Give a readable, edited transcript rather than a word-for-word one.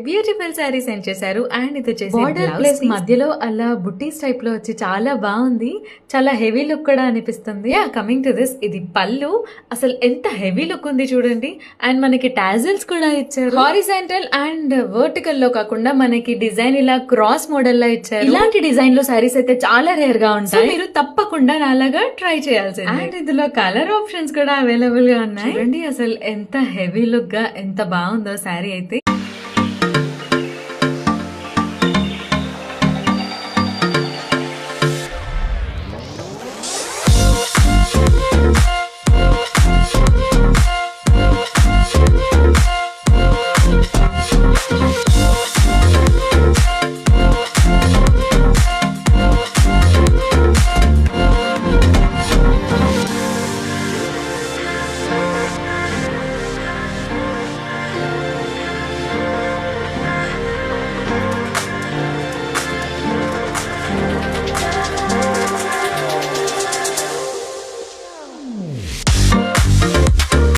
Beautiful sari send చేశారు and ఇది వచ్చేసి బార్డర్ ప్లేస్ మధ్యలో అలా బుట్టీస్ టైప్ లో వచ్చి చాలా బాగుంది, చాలా హెవీ లుక్ కూడా అనిపిస్తుంది. కమింగ్ టు దిస్, ఇది పళ్ళు అసలు ఎంత హెవీ లుక్ ఉంది చూడండి. అండ్ మనకి టాజిల్స్ కూడా ఇచ్చారు, హారిజాంటల్ అండ్ వర్టికల్ లో కాకుండా మనకి డిజైన్ ఇలా క్రాస్ మోడల్ లా ఇచ్చారు. ఇలాంటి డిజైన్ లో సారీస్ అయితే చాలా రేర్ గా ఉంటాయి, మీరు తప్పకుండా నాలాగా ట్రై చేయాల్సింది. అండ్ ఇందులో కలర్ ఆప్షన్స్ కూడా అవైలబుల్ గా ఉన్నాయి. చూడండి అసలు ఎంత హెవీ లుక్ గా ఎంత బాగుందో శారీ అయితే.